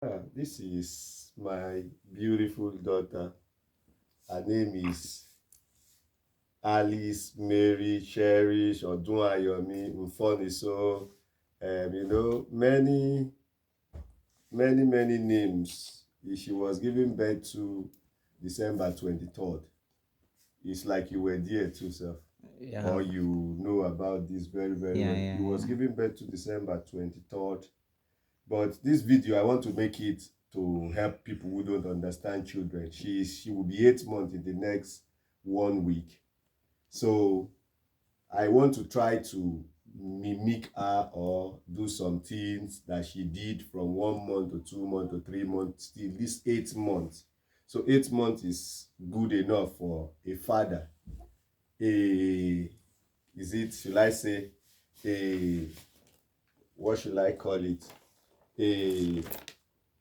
This is my beautiful daughter. Her name is Alice Mary Cherish Odunayomi Mfoni. So, many names. She was given birth to December 23rd. It's like you were there too, sir. Yeah, Or you know about this very, very yeah, well. He yeah, was yeah. given birth to December 23rd. But this video, I want to make it to help people who don't understand children. She will be 8 months in the next 1 week. So I want to try to mimic her or do some things that she did from 1 month to 2 months to 3 months till this 8 months. So 8 months is good enough for a father. A is it should I say a what should I call it? A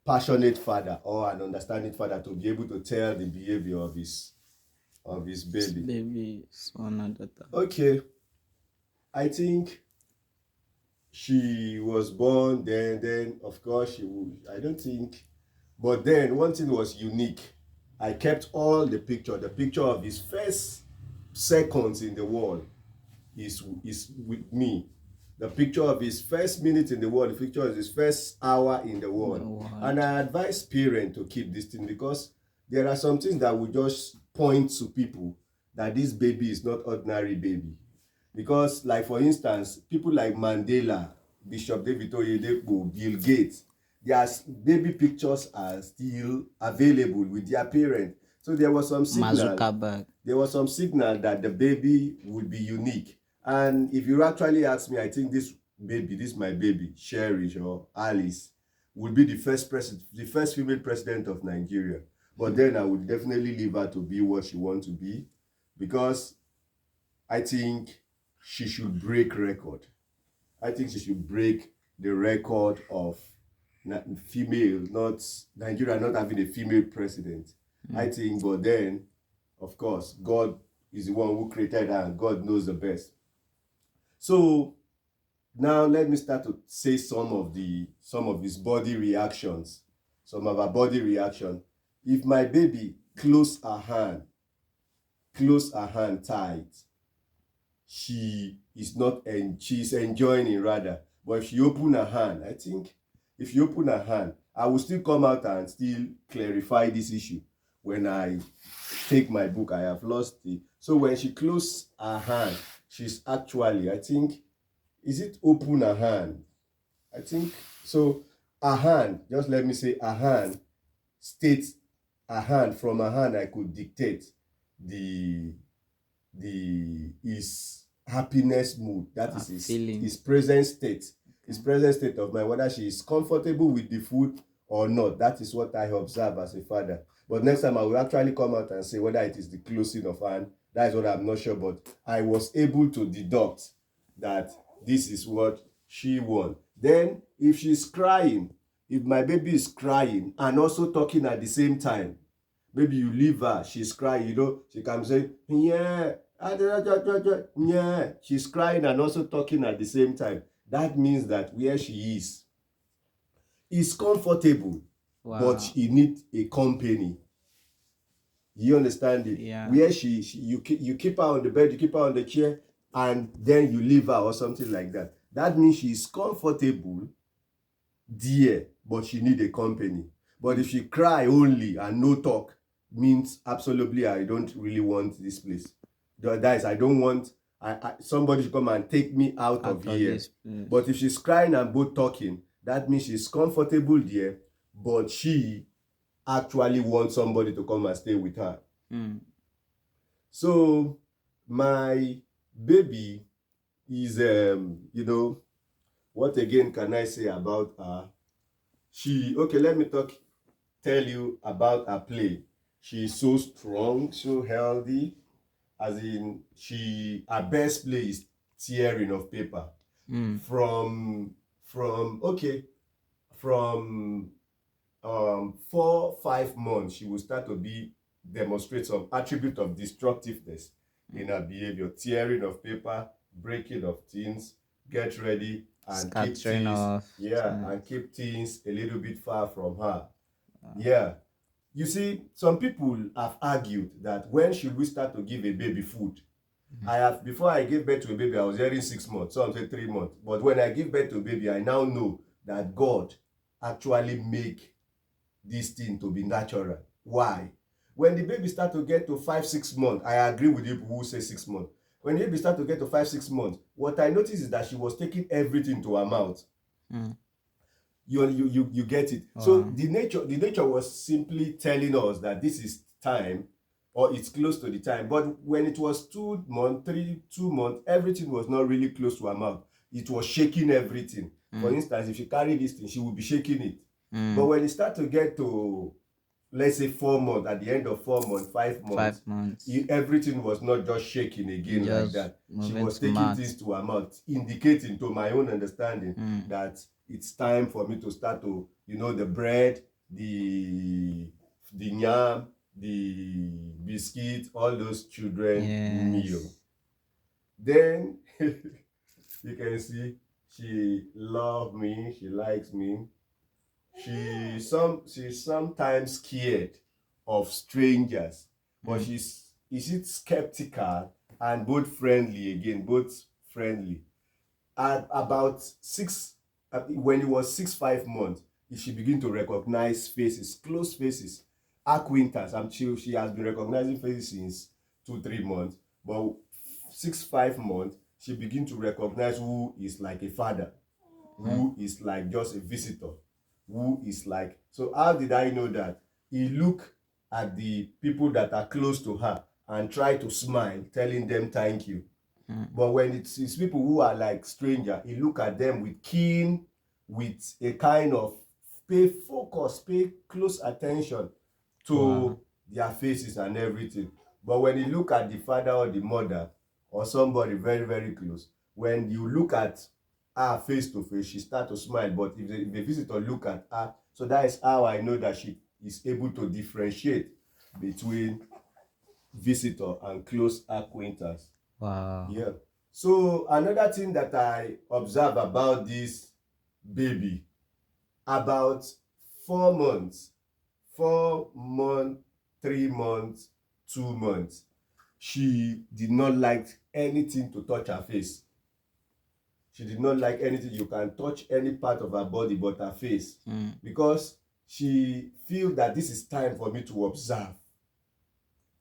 passionate father or an understanding father to be able to tell the behavior of his baby. Baby, son or daughter. Okay, I think she was born then of course she would I don't think but then one thing was unique. I kept all the picture of his first seconds in the world is with me. The picture of his first minute in the world, the picture of his first hour in the The world. And word. I advise parents to keep this thing because there are some things that will just point to people that this baby is not ordinary baby. Because, like for instance, people like Mandela, Bishop David Oyedepo, Bill Gates, their baby pictures are still available with their parents. So Mazuka bag. there was some signal that the baby would be unique. And if you actually ask me, I think this my baby, Cherish or Alice, would be the first female president of Nigeria. But then I would definitely leave her to be what she wants to be because I think she should break record. I think she should break the record of female, not Nigeria not having a female president. I Mm. think, but then, of course, God is the one who created her and God knows the best. So now let me start to say some of his body reactions, some of her body reaction. If my baby close her hand tight, she's enjoying it rather. But if she open her hand, I think if you open her hand, I will still come out and still clarify this issue when I take my book. I have lost it. So when she close her hand, she's actually, I think, is it open her hand? I think so. Her hand, just let me say, her hand states her hand. From her hand, I could dictate the his happiness mood, that is his Feelings. present state, his Okay. present state of mind, whether she is comfortable with the food or not. That is what I observe as a father. But next time I will actually come out and say whether it is the closing of hand. That is what I'm not sure, but I was able to deduct that this is what she wants. Then if she's crying, if my baby is crying and also talking at the same time, maybe you leave her, she's crying, she can say yeah, yeah, she's crying and also talking at the same time. That means that where she is comfortable, but Wow. she need a company. You understand it? Yeah. Where you keep her on the bed, you keep her on the chair, and then you leave her or something like that. That means she is comfortable there, but she need a company. But if Mm. she cry only and no talk, means absolutely I don't really want this place. That is, I don't want somebody to come and take me out of Out of here. this place. But if she's crying and both talking, that means she's comfortable there, but she actually wants somebody to come and stay with her. Mm. So my baby is what again can I say about her? Okay, let me tell you about her play. She's so strong, so healthy, as in her best play is tearing of paper. Mm. From okay, from 4 5 months, she will start to be demonstrate some attribute of destructiveness in her behavior, tearing of paper, breaking of things, get ready, and keep Scattering things, off. yeah, Yeah. and keep things a little bit far from her. Yeah. You see, some people have argued that when should we start to give a baby food? I have, before I gave birth to a baby, I was hearing 6 months, some say 3 months. But when I give birth to a baby, I now know that God actually make this thing to be natural. Why? When the baby start to get to 5 6 months, I agree with you who say 6 months. When the baby start to get to 5 6 months, what I noticed is that she was taking everything to her mouth. Mm. You get it. So Wow. the nature was simply telling us that this is time, or it's close to the time. But when it was 2 months, 2 months, everything was not really close to her mouth. It was shaking everything. For instance, if she carry this thing, she would be shaking it. But when it start to get to, let's say, 4 months, at the end of 4 months, 5 months, 5 months. everything was not just shaking again like Just that. She moving was to taking math. things to her mouth, indicating to my own understanding that it's time for me to start to, the bread, the yam, the biscuit, all those children meal. Yes. Then you can see she love me, she likes me. She's sometimes scared of strangers, but is it skeptical and both friendly again, both friendly. At about when it was 6 5 months, she begin to recognize faces, close faces, acquaintance. I'm sure she has been recognizing faces since 2 3 months, but 6 5 months, she begin to recognize who is like a father, who is like just a visitor, who is like. So how did I know that? He look at the people that are close to her and try to smile, telling them thank you. But when it's people who are like stranger, he look at them with a kind of pay close attention Wow. to their faces and everything. But when you look at the father or the mother or somebody very, very close, when you look at her face to face, she start to smile. But if the visitor look at her, so that is how I know that she is able to differentiate between visitor and close acquaintance. Wow. Yeah. So another thing that I observe about this baby, about 4 months, 4 months, 3 months, 2 months, she did not like anything to touch her face. She did not like anything. You can touch any part of her body but her face, because she feel that this is time for me to observe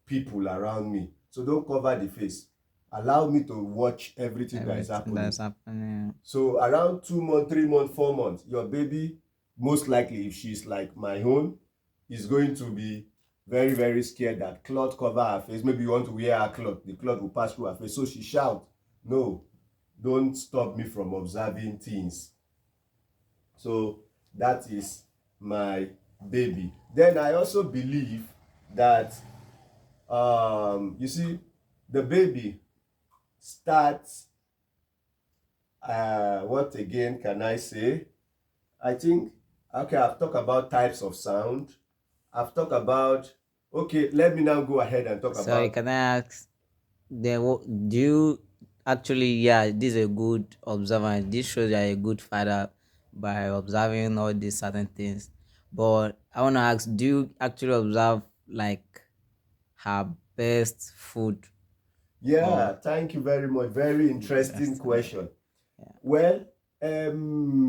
people around me. So don't cover the face. Allow me to watch everything that is Everything happening. that's happening. So around 2 months, 3 months, 4 months, your baby, most likely, if she's like my own, is going to be very, very scared that cloth cover her face. Maybe you want to wear her cloth, the cloth will pass through her face. So she shout, no, don't stop me from observing things. So that is my baby. Then I also believe that, you see, the baby starts, what again can I say? I think, okay, I've talked about types of sound. I've talked about, okay, let me now go ahead and talk Sorry, about, can I ask? Do you actually? Yeah, this is a good observer. This shows you're a good father by observing all these certain things. But I want to ask: do you actually observe like her best food yeah, or thank you very much. Very interesting best? question. Yeah. Well,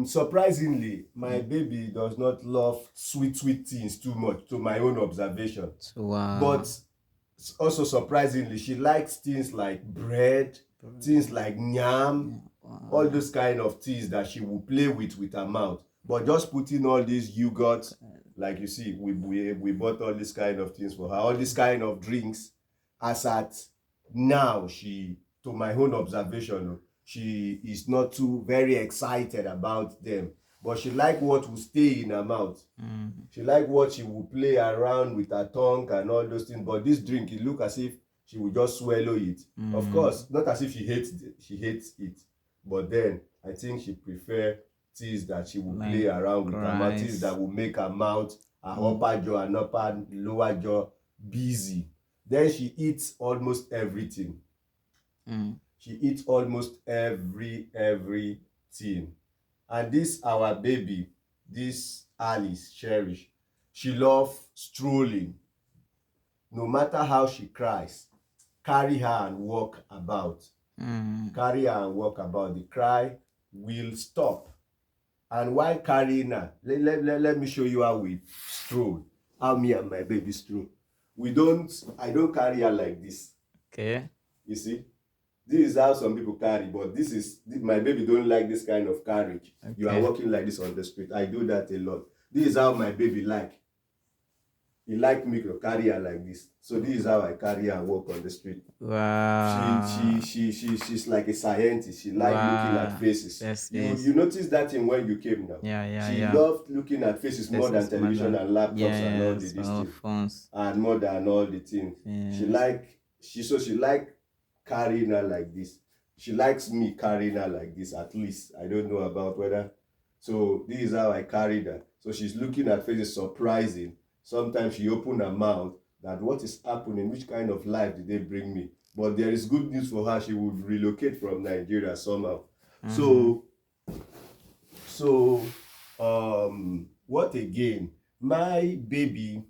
surprisingly, my baby does not love sweet, sweet things too much, to my own observation. So But also surprisingly, she likes things like bread, things like yam, all wow. those kind of things that she will play with her mouth. But just putting all these yogurts, like you see, we bought all these kind of things for her, all these kind of drinks. As at now, to my own observation, she is not too very excited about them. But she like what will stay in her mouth. She like what she will play around with her tongue and all those things. But this drink, it look as if she will just swallow it. Of course, not as if she hates it. But then I think she prefer things that she will play Like around with her mouth, things rice. that will make her mouth, her upper jaw and upper lower jaw busy. Then she eats almost everything. She eats almost everything. And this our baby, this Alice Cherish, she love strolling. No matter how she cries, carry her and walk about. Mm. Carry her and walk about. The cry will stop. And while carrying her, let me show you how we stroll. How me and my baby stroll. I don't carry her like this. Okay. You see? This is how some people carry, but my baby don't like this kind of carriage. You are Okay. walking like this on the street. I do that a lot. This is how my baby like. He like me to carry her like this. So this is how I carry her and walk on the street. Wow. She's like a scientist. She like looking at Wow. faces. Yes, You yes. noticed that in when you came now. Yeah, yeah, She yeah. loved looking at faces more This than is television mother. and laptops and all Yes, this all thing. phones. And more than all the things. Yes. She like carrying her like this. She likes me carrying her like this, at least. I don't know about whether. So this is how I carried her. So she's looking at faces, surprising. Sometimes she open her mouth that what is happening, which kind of life did they bring me? But there is good news for her. She would relocate from Nigeria somehow. Mm-hmm. So what again? My baby,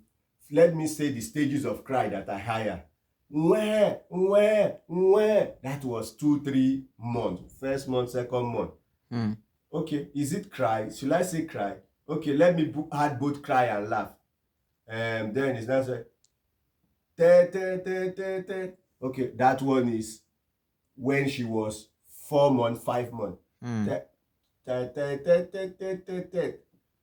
let me say the stages of cry that I hire. Where? That was 2 3 months. First month, second month. Mm. Okay, is it cry? Should I say cry? Okay, let me add both cry and laugh. Then it's now say te. Okay, that one is when she was 4 months, 5 months. Mm. Te te te te te te te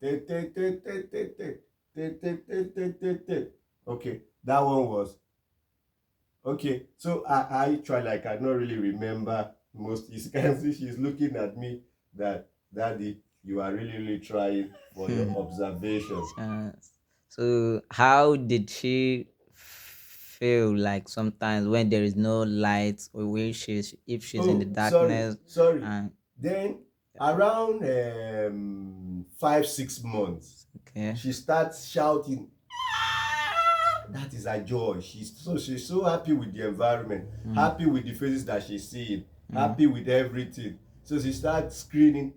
te te te te te te te. Okay, that one was okay. So I try like I don't really remember most. You can see she's looking at me that daddy, you are really trying for your observation. So how did she feel like sometimes when there is no light or when she's if she's in the Oh, sorry, darkness sorry. and Then around 5 6 months, okay. she starts shouting. That is her joy. She's so happy with the environment, Mm. happy with the faces that she's seeing, Mm. happy with everything. So she starts screaming,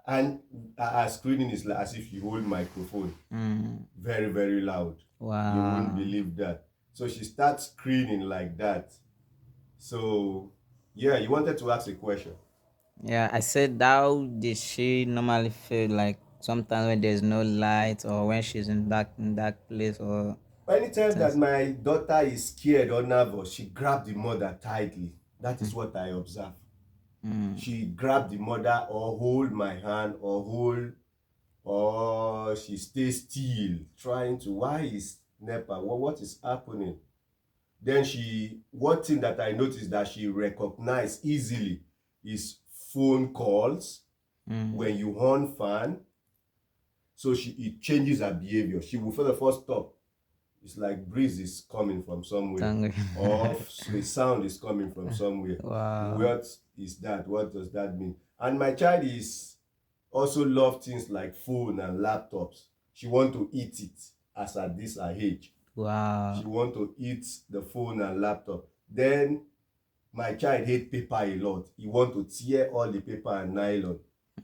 and her screaming is like as if you hold microphone, Mm. very loud. You wouldn't Wow. believe that. So she starts screaming like that. So yeah, you wanted to ask a question. Yeah, I said how did she normally feel like sometimes when there's no light or when she's in dark place or Anytime that things. my daughter is scared or nervous, she grab the mother tightly. That is Mm. what I observe. Mm. She grab the mother or hold my hand or she stays still trying to, why is NEPA, what is happening? Then one thing that I noticed that she recognize easily is phone calls. Mm. When you on fan, so it changes her behavior. She will for the first stop. It's like breeze is coming from somewhere, Tongue. or a sound is coming from somewhere. Wow. What is that? What does that mean? And my child is also love things like phone and laptops. She want to eat it as at this her age. She Wow. want to eat the phone and laptop. Then my child hate paper a lot. He want to tear all the paper and nylon.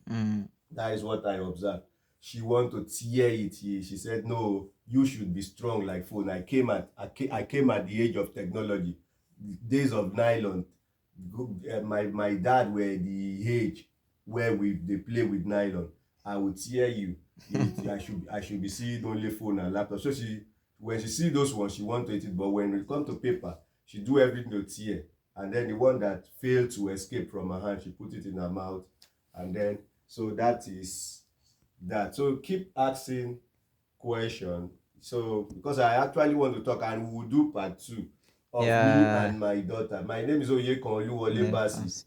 Mm. That is what I observed. She want to tear it. She said, "No, you should be strong like phone." I came at the age of technology, days of nylon. My dad were the age where they play with nylon. I would tear you. I should be seeing only phone and laptop. So when she see those ones, she want to eat it. But when it come to paper, she do everything to tear. And then the one that failed to escape from her hand, she put it in her mouth, and then so that is that. So keep asking question. So because I actually want to talk, and we will do part 2 of me Yeah. and my daughter. My name is Oyekan Oluwole Basi. Neighbors.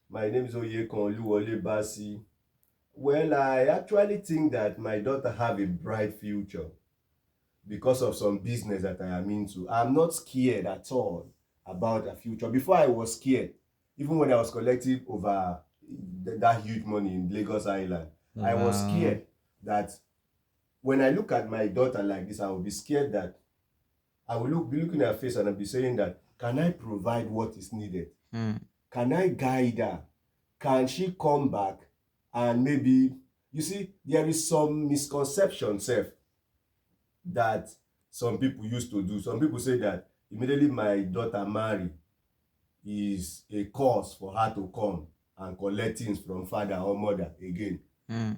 My name is Oyekan Oluwole Basi. Well, I actually think that my daughter have a bright future because of some business that I am into. I'm not scared at all about the future. Before I was scared, even when I was collecting over that huge money in Lagos Island, I was Wow. scared that when I look at my daughter like this, I will be scared that I will be looking at her face and I'll be saying that, can I provide what is needed? Mm. Can I guide her? can she come back and maybe, you see, there is some misconception sef that some people used to do. Some people say that immediately my daughter marry is a cause for her to come and collect things from father or mother again. Mm.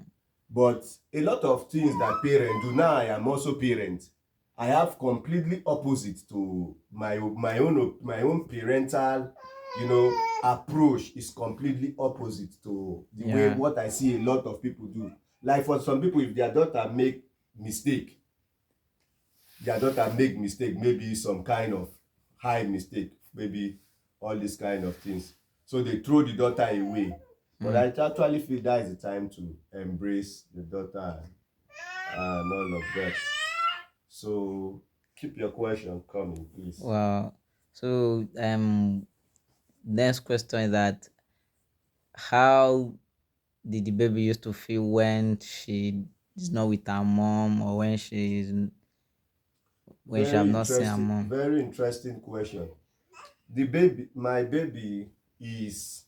But a lot of things that parents do, now I am also parent, I have completely opposite to my own parental, approach is completely opposite to the way Yeah. what I see a lot of people do. Like for some people, if their daughter make mistake, maybe some kind of high mistake, maybe all these kind of things, so they throw the daughter away. But Mm. I actually feel that is the time to embrace the daughter and all of that. So keep your question coming, please. Well, so next question is that how did the baby used to feel when she is not with her mom, or when she have not seen her mom? Very interesting question. My baby is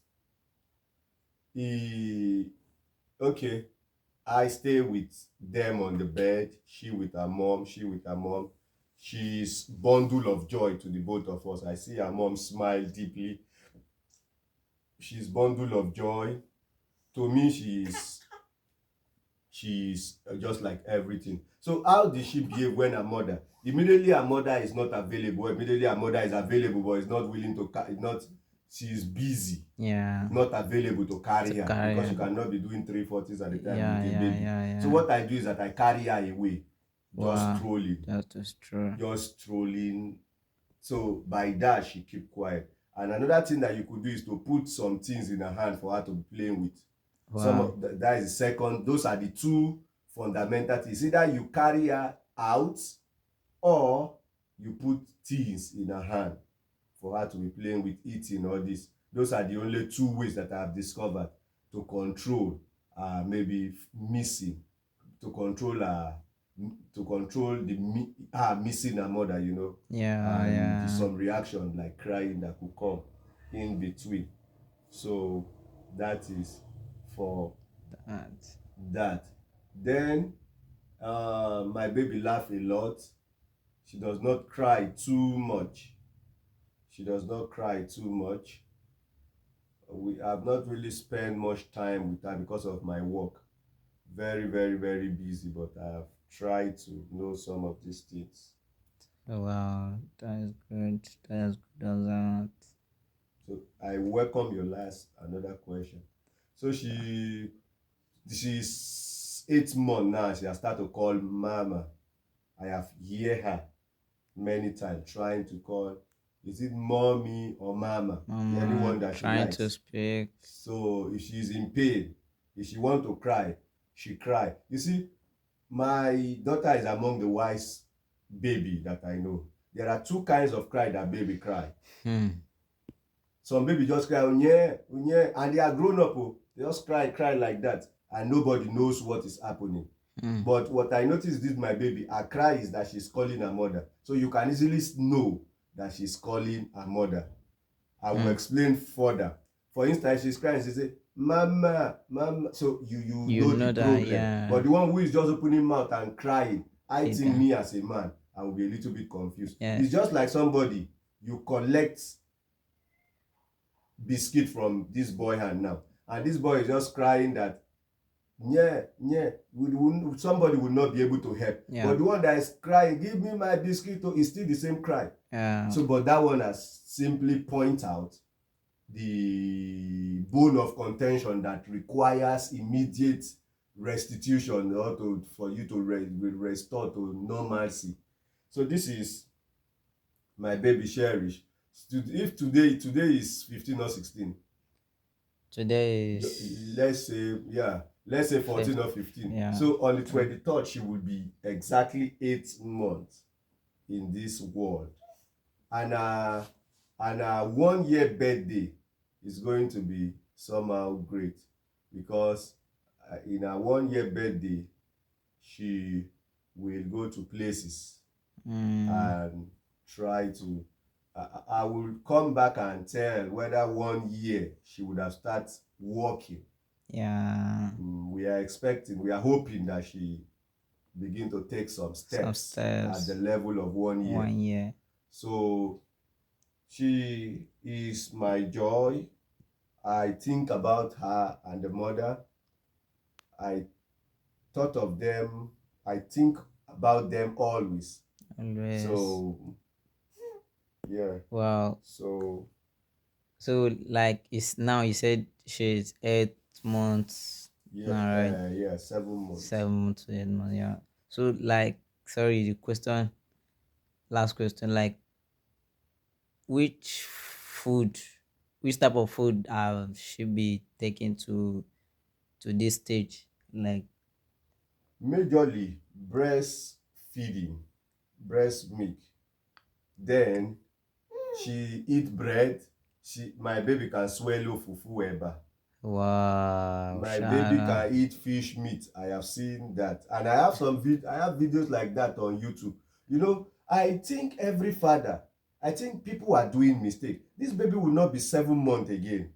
he okay. I stay with them on the bed, she with her mom, She's bundle of joy to the both of us. I see her mom smile deeply. She's bundle of joy. To me, she's just like everything. So how did she behave when her mother? Immediately her mother is not available. Immediately her mother is available, but is not willing to, not, she's busy, Yeah. not available to To carry her carry because her. you cannot be doing 3 40s at the time Yeah, with a yeah, baby. yeah, So yeah. what I do is that I carry her away, just Wow. strolling, That is true. just strolling. So by that she keep quiet. And another thing that you could do is to put some things in her hand for her to be playing with. Wow. That is the second. Those are the two fundamental things. Either you carry her out or you put things in her hand for her to be playing with, eating, all this. Those are the only two ways that I have discovered to control maybe missing, to control her missing her mother, Yeah, and yeah. some reaction like crying that could come in between. So that is for That. that. Then my baby laugh a lot. She does not cry too much. She does not cry too much. We have not really spent much time with her because of my work. Very, very, very busy, but I have tried to know some of these things. Wow, that is good. That is good as that. So I welcome your last another question. So she's 8 months now. She has started to call mama. I have hear her many times trying to call. Is it mommy or mama? Mama Anyone that she trying to likes. speak. So if she's in pain, if she want to cry, she cry. You see, my daughter is among the wise baby that I know. There are two kinds of cry that baby cry. Hmm. Some baby just cry unye unye, and they are grown up. Oh, they just cry like that, and nobody knows what is happening. Hmm. But what I noticed with my baby, her cry is that she's calling her mother. So you can easily know that she's calling her mother. I will Hmm. explain further. For instance, she's crying, she say, Mama, Mama. So you You know the know that, problem. yeah. But the one who is just opening mouth and crying, I think Either. me as a man, I will be a little bit confused. Yeah. It's just like somebody, you collect biscuit from this boy hand now, and this boy is just crying that yeah, somebody will not be able to help. Yeah. But the one that is crying, give me my biscuit, is still the same cry. Yeah. So, but that one has simply point out the bone of contention that requires immediate restitution or for you to restore to normalcy. So this is my baby Cherish. If today is 15 or 16, Today is let's say fifth. 14 or 15. Yeah. So on the 23rd, she will be exactly 8 months in this world. And her 1 year birthday is going to be somehow great because in her 1 year birthday, she will go to places Mm. and try to I will come back and tell whether 1 year she would have started walking. Yeah. We are expecting, we are hoping that she begin to take some Some steps at the steps. level of 1 year. 1 year. So she is my joy. I think about her and the mother. I thought of them. I think about them always. Always. So yeah. Wow. So So like it's now you said she's 8 months yeah, now, right? yeah, 7 months. 7 months to 8 months, yeah. So like sorry, the question last question, like which food which type of food should be taken to this stage? Like Majorly breastfeeding, breast milk. Then she eat bread. My baby can swallow fufu eba. wow, My baby Shana. can eat fish meat. I have seen that, and I have I have videos like that on YouTube. I think every father, I think people are doing mistake. This baby will not be 7 months again.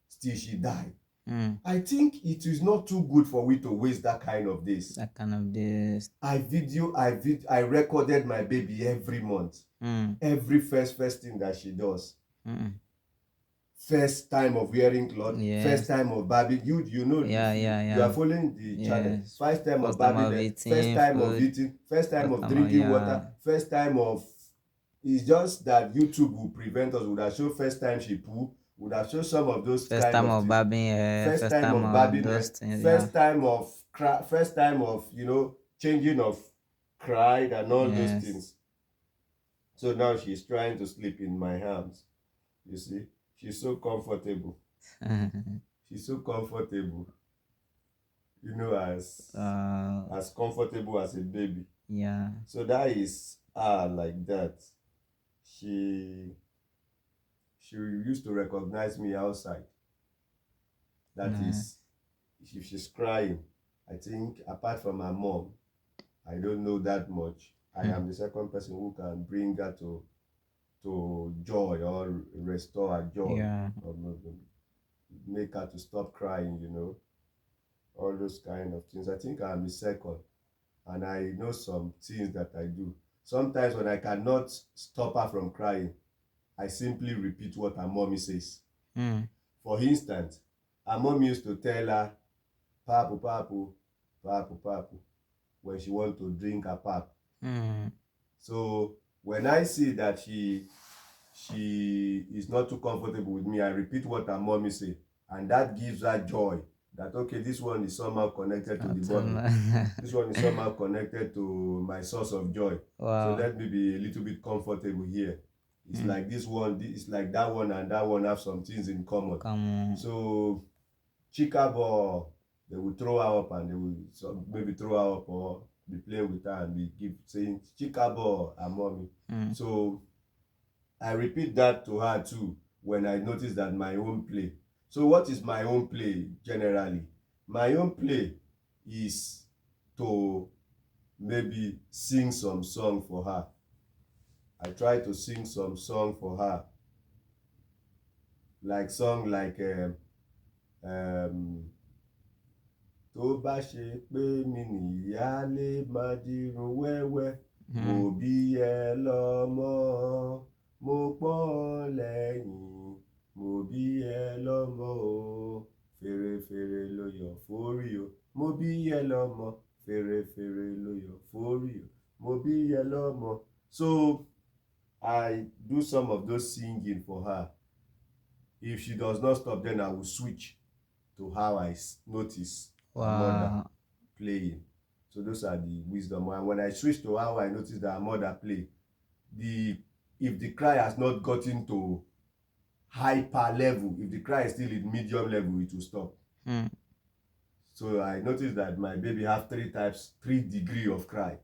Still she die. Mm, I think it is not too good for we to waste that kind of this. that kind of this. I recorded my baby every month. Mm, Every first thing that she does. mm, First time of wearing cloth, first yes. time of bathing. You know, Yeah, yeah, you are yeah. following the channel. Yes. First time of First time bathing, of first eating time of food. eating, first time First of time of drinking yeah. water, first time of. It's just that YouTube will prevent us. Would have show first time she poo. Would have show some of those First kind time of of things. barbing hair. First First time time of of bathing, those things. Yeah. first time of first time of changing of cried and all those Yes. things. So now she's trying to sleep in my arms. You see, she's so comfortable. She's so comfortable. As uh, comfortable as a baby. yeah. So that is her like that. She she used to recognize me outside. That Nice. is, if she's crying, I think apart from her mom, I don't know that much. I Hmm. am the second person who can bring her to joy or restore her joy Yeah. or make her to stop crying. All those kind of things. I think I'm the second, and I know some things that I do. Sometimes when I cannot stop her from crying, I simply repeat what her mommy says. Hmm. For instance, her mom used to tell her, Papu, Papu, Papu, Papu, when she want to drink her pap. Hmm. So when I see that she is not too comfortable with me, I repeat what her mommy say, and that gives her joy. That okay, this one is somehow connected to the mommy. This one is somehow connected to my source of joy. So Wow. let me be a little bit comfortable here. It's Hmm. like this one, it's like that one, and that one have some things in common. Come on. So chika ball, they will throw her up and they will maybe throw her up or be playing with her and be saying chika ball and mommy. Hmm. So I repeat that to her too when I notice that my own play. So what is my own play generally? My own play is to maybe sing some song for her. I try to sing some song for her. Like song like um, tó bá ṣe pé mi nìyálé máa dirun wẹ́wẹ́ mo Hmm. bí ẹ lọ́mọ mo pọ́n lẹ́yìn mo bí ẹ lọ́mọ o fèrèfèrè ló yọ̀ fórí o mo bí ẹ lọ́mọ fèrèfèrè ló yọ̀ fórí o mo bí ẹ lọ́mọ. So I do some of those singing for her. If she does not stop, then I will switch to how I notice her mother Wow. playing. So those are the wisdom. And when I switch to how I notice that her mother play, if the cry has not gotten to hyper level, if the cry is still in medium level, it will stop. Hmm. So I noticed that my baby have 3 degree of cry.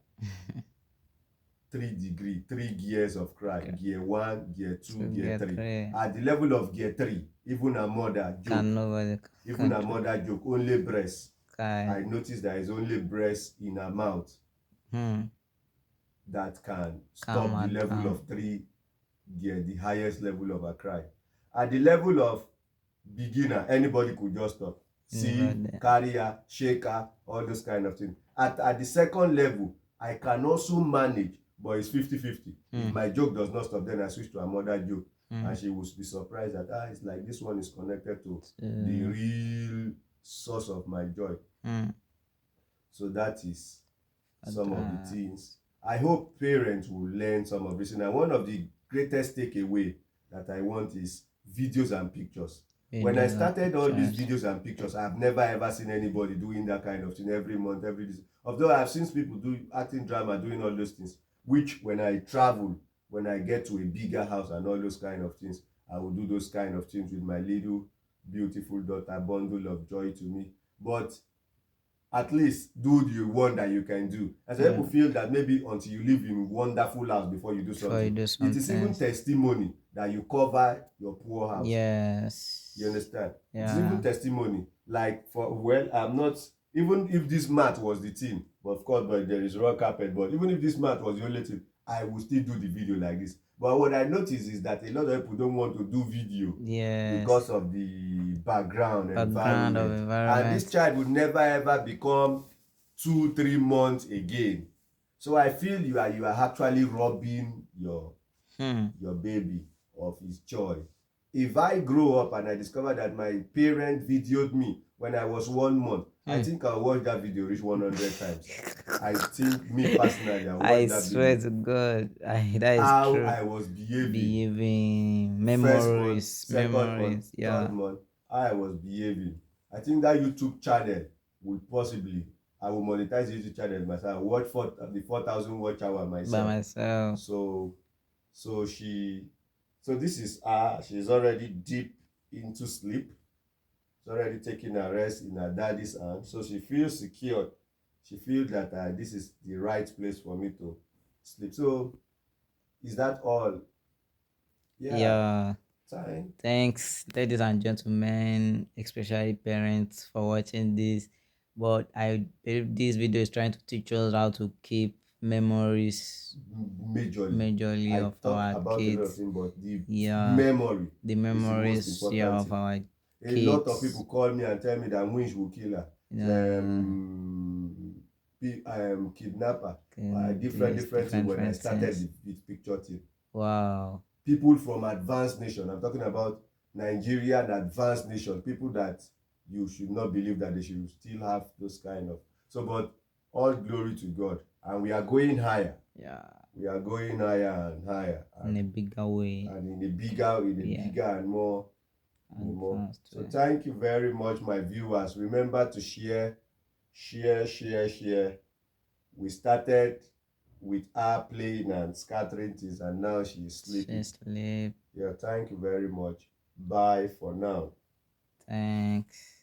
3 degree, 3 gears of cry. Okay. Gear 1, gear 2, To gear get 3. three. At the level of gear 3, even her mother joke. Can nobody Even her control. mother joke, only breast. Kai. I noticed there is only breast in her mouth Hmm. that can Calm stop the her level down. of 3 the highest level of a cry. At the level of beginner, anybody could just stop. Never See, there. carry her, shake her, all those kind of things. At the second level, I can also manage, but it's 50-50. If my joke does not stop, then I switch to another joke. And she will be surprised that it's like this one is connected to the real source of my joy. So that is some of the things. I hope parents will learn some of this. And one of the greatest takeaway that I want is videos and pictures. When I started all these videos and pictures, I've never ever seen anybody doing that kind of thing every month, every day. Although I've seen people do acting drama, doing all those things, which when I travel, when I get to a bigger house and all those kind of things, I will do those kind of things with my little beautiful daughter, bundle of joy to me. But at least do the one that you can do. And some people feel that maybe until you live in wonderful house before you do something. It is even testimony that you cover your poor house. Yes. You understand? Yeah. It's even testimony. Like I'm not, even if this mat was the thing, but of course, but there is raw carpet, but even if this mat was the only thing, I will still do the video like this. But what I notice is that a lot of people don't want to do video because of the background environment. And this child would never ever become 2-3 months again. So I feel you are actually robbing your baby of his joy. If I grow up and I discover that my parent videoed me when I was 1 month, I think I'll watch that video reach 100 times. I think me personally, I'll watch that video. I swear to God, that is how true. I was Behaving, first month, memories, second month, third month, how I was behaving. I think that YouTube channel will possibly, I will monetize the YouTube channel myself. Watch for the 4,000 watch hour myself. By myself. So this is her. She's already deep into sleep. She's already taking a rest in her daddy's hand. So she feels secure. She feels that this is the right place for me to sleep. So is that all? Yeah. Time. Thanks, ladies and gentlemen, especially parents, for watching this. But I believe this video is trying to teach us how to keep memories majorly I of talked our about a lot of kids. things, but the The memories is the most important of thing. our A kids. lot of people call me and tell me that Winch will kill her. Kidnapper. Different things when I started the picture thing. Wow. People from advanced nation. I'm talking about Nigerian advanced nation. People that you should not believe that they should still have those kind of. So, but all glory to God. And we are going higher. Yeah. We are going higher and higher. In a bigger way. And in a bigger and more. So thank you very much, my viewers. Remember to share. We started with her playing and scattering things, and now she is sleeping. Yeah, thank you very much. Bye for now. Thanks.